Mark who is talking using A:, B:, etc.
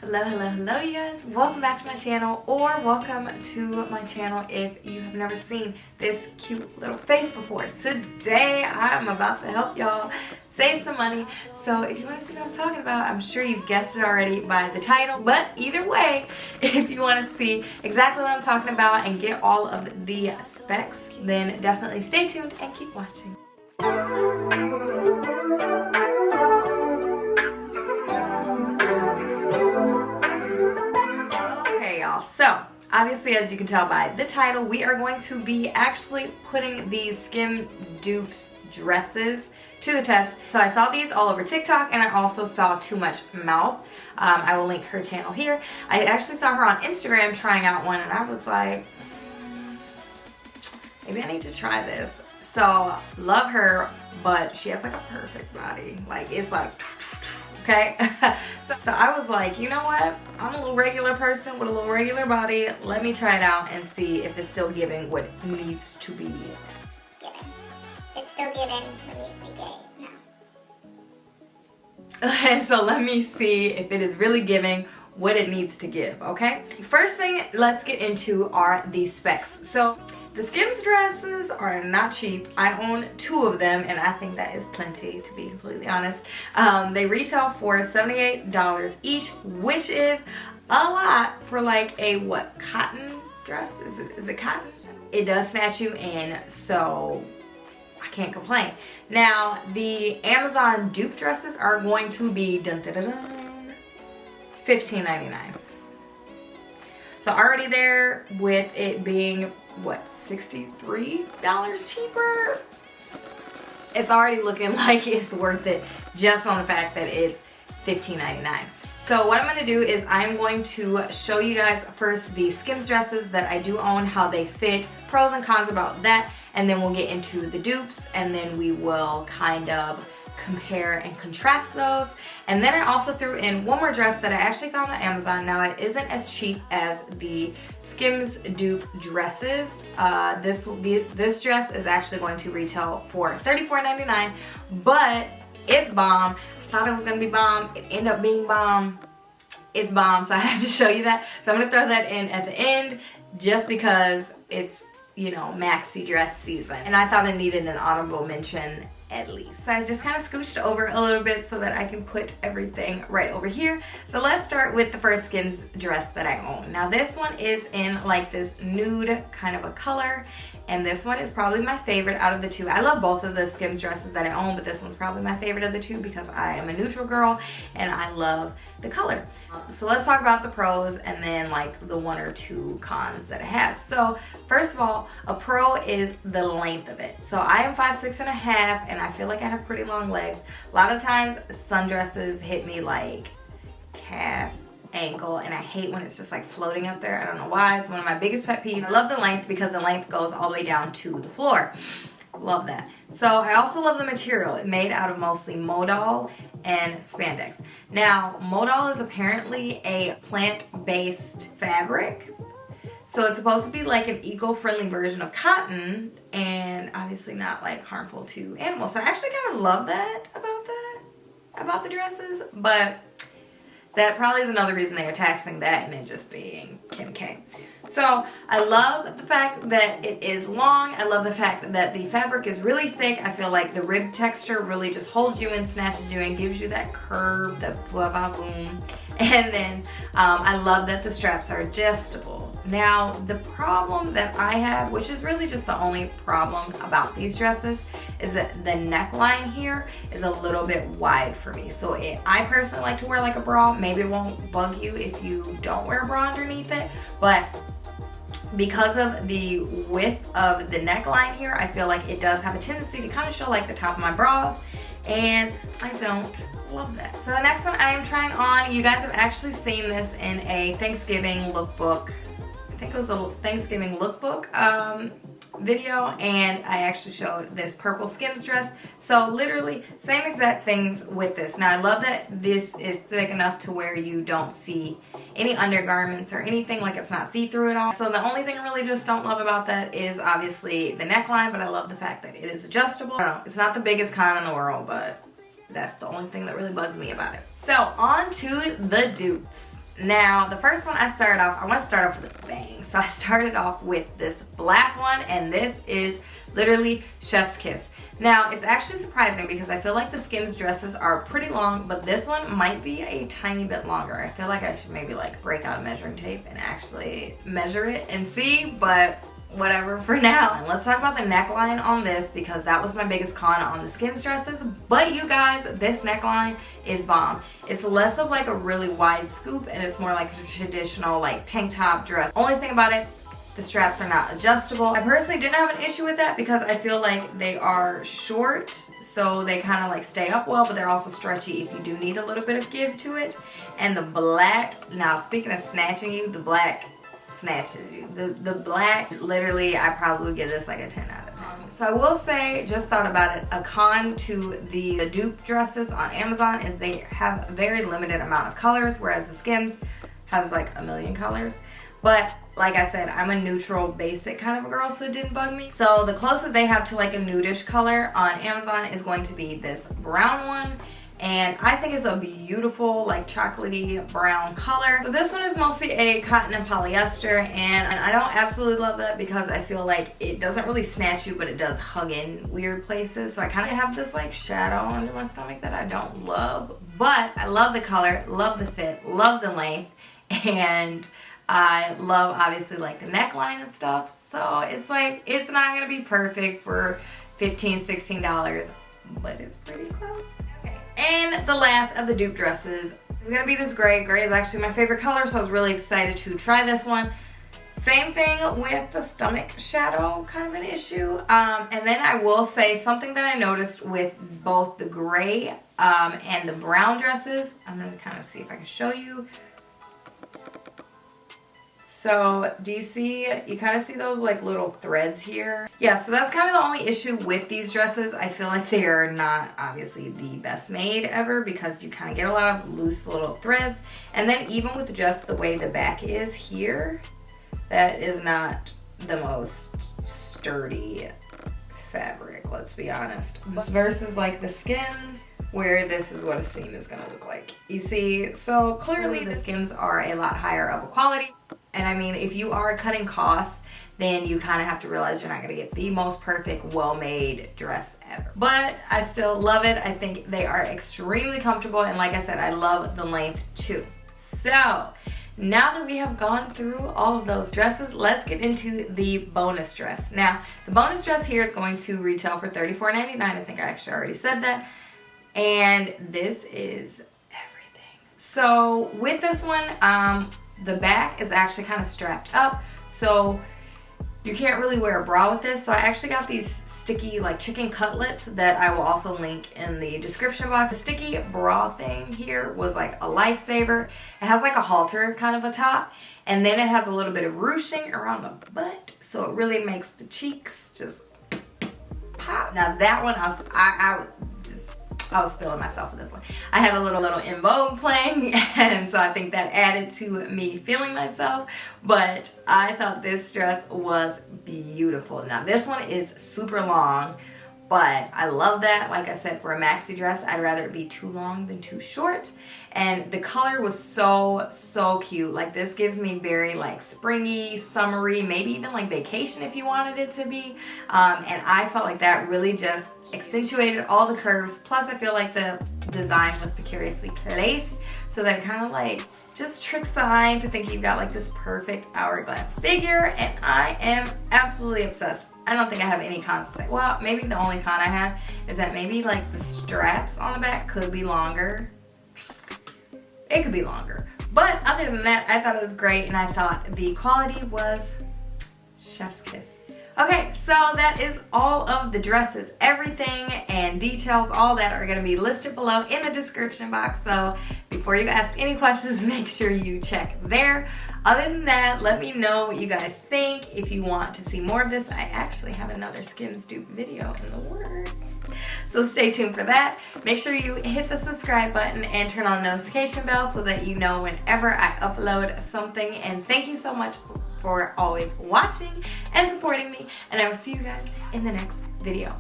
A: Hello you guys. Welcome back to my channel, or welcome to my channel if you have never seen this cute little face before. Today I'm about to help y'all save some money. So if you want to see what I'm talking about, I'm sure you've guessed it already by the title, but either way, if you want to see exactly what I'm talking about and get all of the specs, then definitely stay tuned and keep watching. So, obviously, as you can tell by the title, we are going to be actually putting these Skims dupes dresses to the test. So I saw these all over TikTok, and I also saw Too Much Mouth. I will link her channel here. I actually saw her on Instagram trying out one, and I was like, maybe I need to try this. So, love her, but she has like a perfect body. Like, it's like... Okay, so I was like, you know what? I'm a little regular person with a little regular body. Let me try it out and see if it's still giving what it needs to be
B: given. It's still giving what needs to be gay. No.
A: So let me see if it is really giving what it needs to give, okay? First thing let's get into are the specs. So the Skims dresses are not cheap. I own 2 of them, and I think that is plenty, to be completely honest. They retail for $78 each, which is a lot for like a what, cotton dress? Is it cotton? It does snatch you in, so I can't complain. Now the Amazon dupe dresses are going to be $15.99. So already there with it being what, $63 cheaper? It's already looking like it's worth it just on the fact that it's $15.99. So what I'm going to do is I'm going to show you guys first the Skims dresses that I do own, how they fit, pros and cons about that, and then we'll get into the dupes, and then we will kind of compare and contrast those. And then I also threw in one more dress that I actually found on Amazon. Now it isn't as cheap as the Skims dupe dresses. This dress is actually going to retail for $34.99, but it's bomb. I thought it was gonna be bomb. It ended up being bomb. It's bomb, so I had to show you that. So I'm gonna throw that in at the end just because it's, you know, maxi dress season. And I thought it needed an honorable mention at least. So I just kind of scooched over a little bit so that I can put everything right over here. So let's start with the first Skims dress that I own. Now this one is in like this nude kind of a color, and this one is probably my favorite out of the 2. I love both of the Skims dresses that I own, but this one's probably my favorite of the 2 because I am a neutral girl and I love the color. So let's talk about the pros and then like the 1 or 2 cons that it has. So first of all, a pro is the length of it. So I am 5'6" and a half, and I feel like I have pretty long legs. A lot of times sundresses hit me like calf, ankle, and I hate when it's just like floating up there. I don't know why. It's one of my biggest pet peeves. I love the length because the length goes all the way down to the floor. Love that. So I also love the material. It's made out of mostly modal and spandex. Now modal is apparently a plant-based fabric, so it's supposed to be like an eco-friendly version of cotton, and obviously not like harmful to animals. So I actually kind of love that about the dresses, but that probably is another reason they are taxing that and it just being Kim K. So I love the fact that it is long. I love the fact that the fabric is really thick. I feel like the rib texture really just holds you and snatches you and gives you that curve, the boom. And then I love that the straps are adjustable. Now the problem that I have, which is really just the only problem about these dresses, is that the neckline here is a little bit wide for me. So I personally like to wear like a bra. Maybe it won't bug you if you don't wear a bra underneath it, but because of the width of the neckline here, I feel like it does have a tendency to kind of show like the top of my bras, and I don't love that. So the next one I am trying on, you guys have actually seen this in a Thanksgiving lookbook. I think it was a Thanksgiving lookbook video, and I actually showed this purple Skims dress. So literally same exact things with this. Now I love that this is thick enough to where you don't see any undergarments or anything, like it's not see-through at all. So the only thing I really just don't love about that is obviously the neckline, but I love the fact that it is adjustable. I don't know, it's not the biggest con in the world, but that's the only thing that really bugs me about it. So on to the dupes. Now, the first one I started off, I want to start off with a bang. So I started off with this black one, and this is literally Chef's Kiss. Now, it's actually surprising because I feel like the Skims dresses are pretty long, but this one might be a tiny bit longer. I feel like I should maybe like break out a measuring tape and actually measure it and see, but whatever for now. And let's talk about the neckline on this because that was my biggest con on the Skims dresses. But you guys, this neckline is bomb. It's less of like a really wide scoop and it's more like a traditional like tank top dress. Only thing about it, the straps are not adjustable. I personally didn't have an issue with that because I feel like they are short, so they kind of like stay up well, but they're also stretchy if you do need a little bit of give to it. And the black, now speaking of snatching you, the black snatches you. The black, literally, I probably would give this like a 10 out of 10. So I will say, just thought about it, a con to the Dupe dresses on Amazon is they have a very limited amount of colors, whereas the Skims has like a million colors. But like I said, I'm a neutral basic kind of a girl, so it didn't bug me. So the closest they have to like a nudish color on Amazon is going to be this brown one. And I think it's a beautiful like chocolatey brown color. So this one is mostly a cotton and polyester, and I don't absolutely love that because I feel like it doesn't really snatch you, but it does hug in weird places. So I kind of have this like shadow under my stomach that I don't love, but I love the color, love the fit, love the length, and I love obviously like the neckline and stuff. So it's like, it's not gonna be perfect for $15, $16, but it's pretty close. Okay. And the last of the Dupe dresses is gonna be this gray. Gray is actually my favorite color, so I was really excited to try this one. Same thing with the stomach shadow, kind of an issue. And then I will say something that I noticed with both the gray and the brown dresses. I'm gonna kind of see if I can show you. So do you see, you kind of see those like little threads here? Yeah, so that's kind of the only issue with these dresses. I feel like they are not obviously the best made ever because you kind of get a lot of loose little threads. And then even with just the way the back is here, that is not the most sturdy fabric, let's be honest. Versus like the Skims, where this is what a seam is gonna look like. You see, so clearly the Skims are a lot higher of a quality. And I mean, if you are cutting costs, then you kind of have to realize you're not going to get the most perfect, well-made dress ever. But I still love it. I think they are extremely comfortable. And like I said, I love the length too. So now that we have gone through all of those dresses, let's get into the bonus dress. Now, the bonus dress here is going to retail for $34.99. I think I actually already said that. And this is everything. So with this one, the back is actually kind of strapped up, so you can't really wear a bra with this. So I actually got these sticky like chicken cutlets that I will also link in the description box. The sticky bra thing here was like a lifesaver. It has like a halter kind of a top, and then it has a little bit of ruching around the butt, so it really makes the cheeks just pop. Now that one, I was feeling myself with this one. I had a little In Vogue playing, and so I think that added to me feeling myself, but I thought this dress was beautiful. Now this one is super long, but I love that. Like I said, for a maxi dress, I'd rather it be too long than too short. And the color was so cute. Like this gives me very like springy, summery, maybe even like vacation if you wanted it to be. And I felt like that really just accentuated all the curves. Plus I feel like the design was precariously placed, so that kind of like just tricks the eye into thinking you've got like this perfect hourglass figure, and I am absolutely obsessed. I don't think I have any cons to say. Well, maybe the only con I have is that maybe like the straps on the back could be longer. It could be longer. But other than that, I thought it was great, and I thought the quality was chef's kiss. Okay, so that is all of the dresses. Everything and details, all that are gonna be listed below in the description box. So before you ask any questions, make sure you check there. Other than that, let me know what you guys think. If you want to see more of this, I actually have another Skims Dupe video in the works. So stay tuned for that. Make sure you hit the subscribe button and turn on the notification bell so that you know whenever I upload something. And thank you so much for always watching and supporting me. And I will see you guys in the next video.